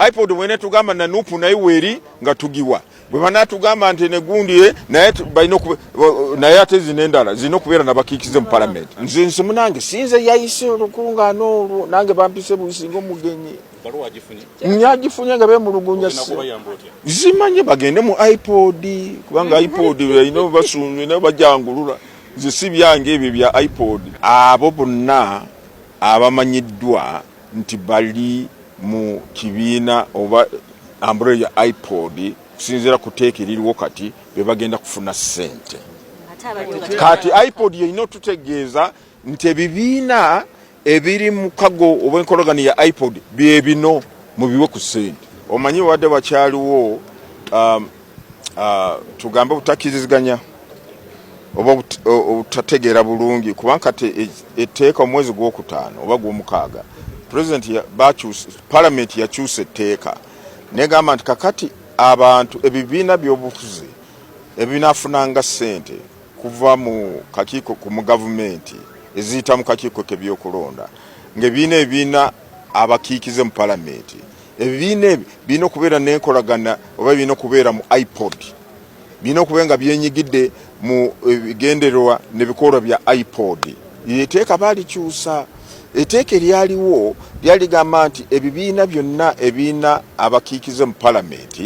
iPod wene tugamba na nupu na iweri nga tugiwa bwe banatugamba nti negundi naye balina naye ate zinendala zino kubeera nabakikize mu parliament nze munange sinze yayise olukungano nange bampise busingo mugenyi nyagifunye nga bemulugunya zimanye bagende mu iPod kubanga iPod ino basunwe ne bajangulula zisi byange ebyo bya iPod abo bonna abamanyiddwa nti bali mu kibiina oba umbrella ya iPod kusinzira kuteeka eririwo kati bebagenda kufuna ssente kati iPod yino tutegeeza nti ebibiina ebiri mu kago obwenkolagani ya iPod bye bino mubiwe ku ssente omanyi wadde wakyaliwo tugambe butakiriziganya oba utategeera bulungi kubanga kati etteeka omwezi gw'okutaano oba gw'omukaaga parliament yakyusa etteeka negamba nti kakati abantu ebibiina by'obufuzi ebinaafunanga ssente kuva mu kakiiko mu gavumenti eziyita mu kakiiko k'ebyokulonda ng'ebiina abakiikize mu palamenti ebibiina ebyo birina okubeera n'enkolagana oba birina okubeera mu iPod birina okubeera nga byenyigidde mu bigendererwa n'ebikolwa bya iPod etteeka baalikyusa etteeka eryaliwo lyaligamba nti ebibiina byonna ebiina abakiikize mu palamenti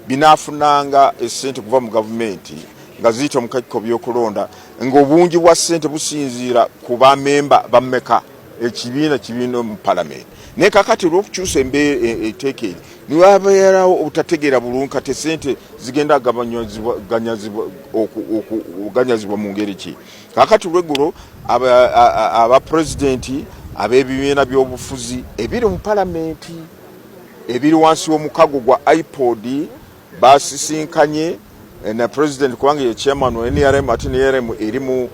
binaafunanga essente kuva mu gavumenti nga ziyita mu kakiiko by'okulonda ng'obungi bwa ssente businziira ku bamemba bammeka ekibiina mu palamenti naye kakati olw'okukyusa etteeka eri niwabeerawo obutategeera bulungi kati essente zigenda ganyazibwa mu ngeri ki kakati olw'eggulo abapulezidenti ab'ebibiina by'obufuzi ebiri mu palamenti ebiri wansi w'omukago gwa iPod basisinkanye na president kubanga ye chairman wa NRM ati NRM eri mu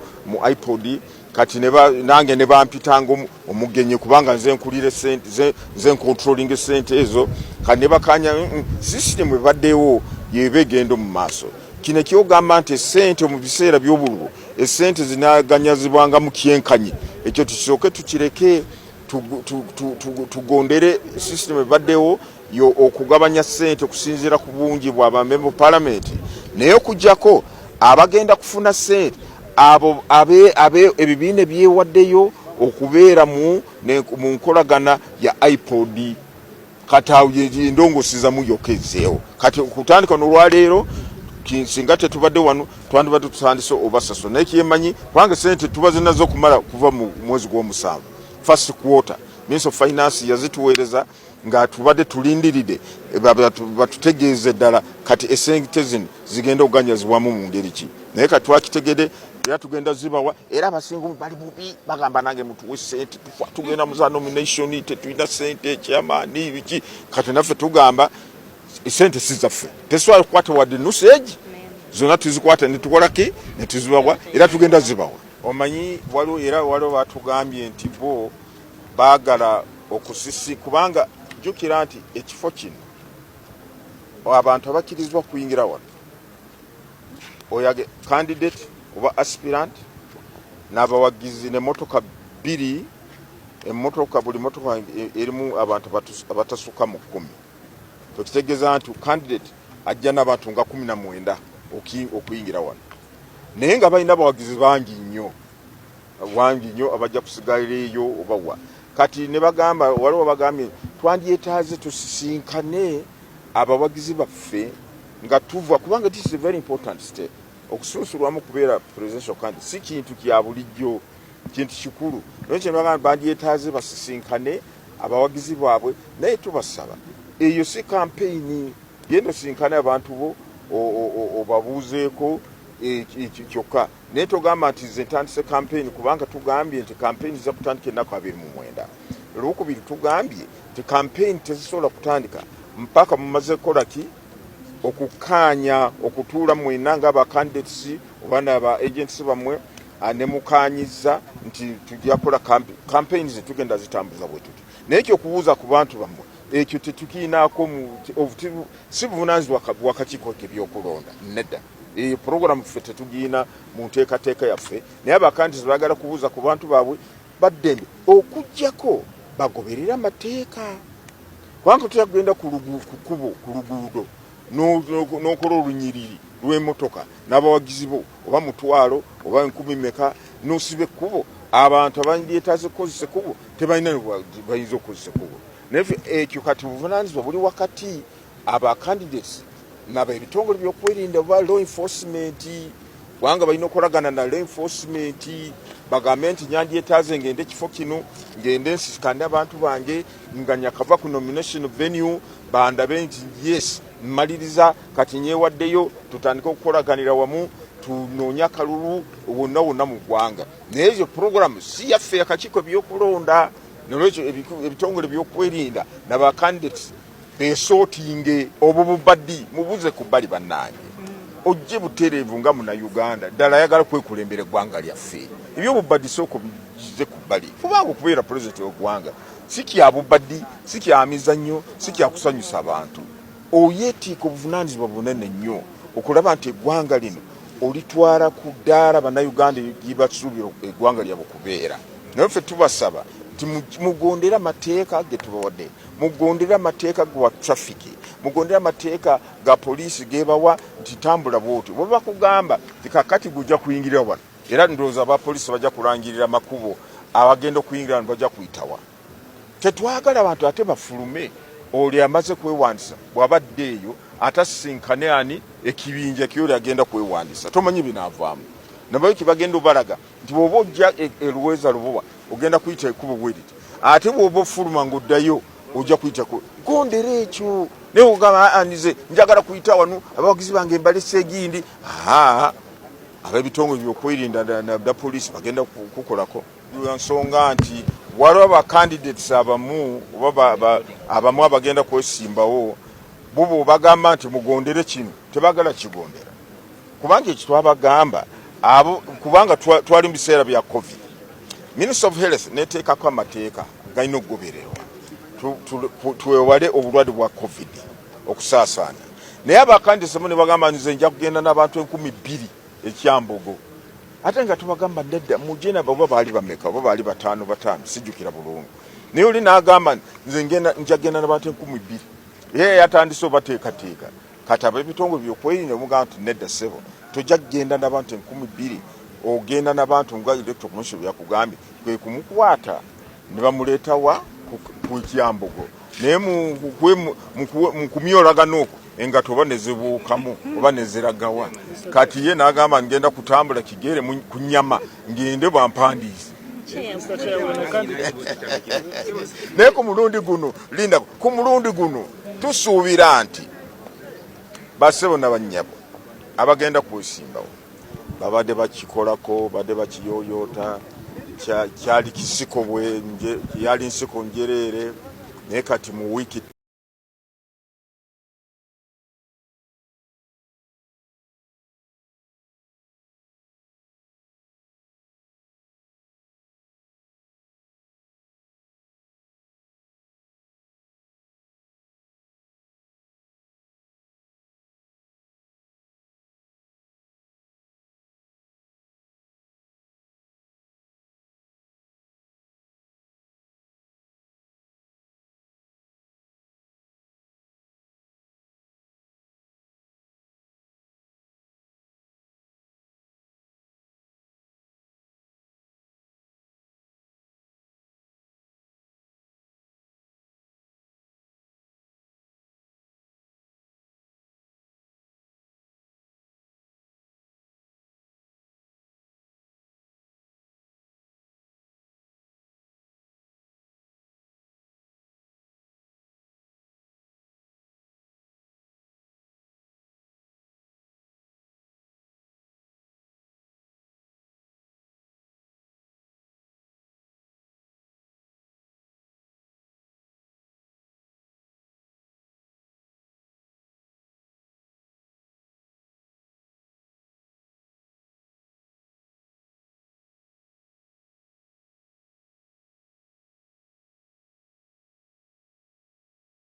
iPod kati nange ne bampitanga omugenye kubanga nze nkulire sente nze controlling sente ezo kane bakanya system ebaddewo yebegendo mu maaso kine kyogamba nti sente mu biseera by'obululu esente zinaganyazibwanga mu kyenkanye ekyo tusoke tukireke tugondere system ebaddewo yo okugabanya sente kusinzira ku bungi bwa bamemba parliament naye okujjako abagenda kufuna sente abo ebibiina byewaddeyo okubeera mu nkolagana ya iPod kati endongosiza muyokezeewo kati okutandika n'olwaleero singa tetubadde wano twandibadde tutandise obasaso naye kyemanyi kubanga sente tuba zinazo okumala kuva mu mwezi gw'omusanvu first quarter Minister of Finance yazituweereza nga tubadde tulindiridde batutegeeze ddala kati esente zino zigenda okuganyazibwamu mu ngeri ki naye kati twakitegedde era tugenda zibawa era abasinga bali bubi bagamba nange mutuwe sente tugenda mu za nomination tetulina sente ekyamaani biki kati naffe tugamba sente sizaffe tesobola kukwata wadde nuseegi zonna tuzikwata netukolaki netuzibawa era tugenda zibawa omanyi waliwo batugambye nti bo baagala okusisi kubanga jjukira nti ekifo kino abantu abakkirizibwa kuyingira wano oyage candidate oba aspirant n'abawagizi n'emmotoka bbiri buli motoka erimu abantu abatasuka mu 10 tukitegeeza nti candidate ajja n'abantu nga 19 okuyingira wano naye nga balina abawagizi bangi nnyo abajja kusigalira eyo obawa kati ne bagamba waliwo bagambye twandyetaaze tusisinkane abawagizi baffe nga tuva kubanga this is a very important step okususulwamu kubeera presidential candidate si kintu kya bulijjo kintu kikulu naye kye bagamba bandyetaaze basisinkane abawagizi baabwe naye tubasaba eyo si campaign genda sinkane abantu bo obabuuzeeko kyokka naye togamba nti ze ntandise campaign kubanga tugambye nti campaign za kutandika ennaku 29 olwokubiri tugambye nti campaign tezisobola kutandika mpaka mumaze kolaki okukaanya okutuula mwena ng'aba candidates oba n'aba agents bammwe anemukaanyiza nti tujja kukola campaign zetugenda zitambuza bwe tuti naye ekyo okubuuza ku bantu bammwe ekyo tetukiinaako si buvunaanyizibwa bw'akakiiko k'ebyokulonda nedda eyo programu ffe tetugiina mu nteekateeka yaffe naye abakandidate baagala kubuuza ku bantu baabwe baddembe okuggyako bagoberera amateeka kubanga tuyagenda ku luguudo n'okola olunyiriri lw'emmotoka n'abawagizi bo oba mutwalo oba 10 meka n'osiba ekkubo abantu abandyetaze kukozesa ekkubo tebalina bayinza okukozesa ekkubo naye ekyo kati buvunaanyizibwa buli wakati aba candidates nabo ebitongole byokwerinda oba law enforcement kubanga balina okolagana na law enforcement bagambe nti nyandyetaaze ngende ekifo kino ngende nsisikane abantu bange nga nyakava ku nomination venue bandabe nti yes mmaliriza kati nyewaddeyo tutandika okukolaganira wamu tunoonya akalulu wonna mu ggwanga naye ezo programu si yaffe akakiiko byokulonda nolwekyo ebitongole byokwerinda naba candidates besootinge obwo bubaddi mubuze ku bbali bannange ojje butereevu nga muna Uganda ddala ayagala kwekulembera eggwanga lyaffe ebyobubaddi sooka bize ku bbali kubanga okubeera pulezidenti w'eggwanga si kya bubaddi si kya mizannyo si kya kusanyusa abantu oyeetiika obuvunaanyizibwa bunene nnyo okulaba nti eggwanga lino olitwala ku ddaala bannayuganda gye basuubira eggwanga lyabwe okubeera naye ffe tubasaba nti mugondera amateeka ge tubawadde mugondera amateeka ga trafiki mugondera amateeka ga poliisi gebawa nti tambula bwoti bwe bakugamba kakati gujja kuyingirira wano era ndowooza abapoliisi bajja kulangirira makubo abagenda okuyingira wano bajja kuyitawa tetwagala abantu ate bafulume oli amaze kwewandisa bw'abadde eyo atasinkane ani ekibinja kyoli agenda kwewandisa tomanyi binaavaamu nabayo kibagenda obalaga nti bw'oba ojja eluweeza lubuwa ogenda kuyita ekkubo bweriti ate bw'oba ofuluma ng'oddayo ojja kuyita gondera ekyo naye ogamba anize njagala kuyita wano abawagizi bange mbalese egindi ab'ebitongole byokwerinda na poliisi bagenda kukolako nsonga nti waliwo abacandidates abamu abamu abagenda kwesimbawo bubo bagamba nti mugondere kino tebagala kigondera kubanga ekyo twabagamba kubanga twali mu biseera bya covid Minister of Health neteekako amateeka galina okugobererwa twewale obulwadde bwa covid okusaasaana naye abacandidates abamu ne bagamba nze nja kugenda n'abantu 2,000 ekyambogo ate nga tubagamba nedda mujje nabo oba baali bameka oba baali 5 sijjukira bulungu naye oli n'agamba nze nja kugenda n'abantu 2,000 ye yatandise obateekateeka kati ab'ebitongole byokwerinda omugamba nti nedda ssebo tojja kugenda n'abantu 2,000 ogenda n'abantu nga electoral commission byakugambye kwe kumukwata ne bamuleetawa ku kyambogo naye mu kumyolagano okwo engato oba nezibuukamu oba neziragawa kati ye n'agamba ngenda kutambula kigere ku nnyama ngende bwampandiise naye ku mulundi guno linda ku mulundi guno tusuubira nti bassebo n'abanyabo abagenda kwesimbawo babadde bakikolako badde bakiyoyoota kyali kisiko yali nsiko njereere naye kati mu wiiki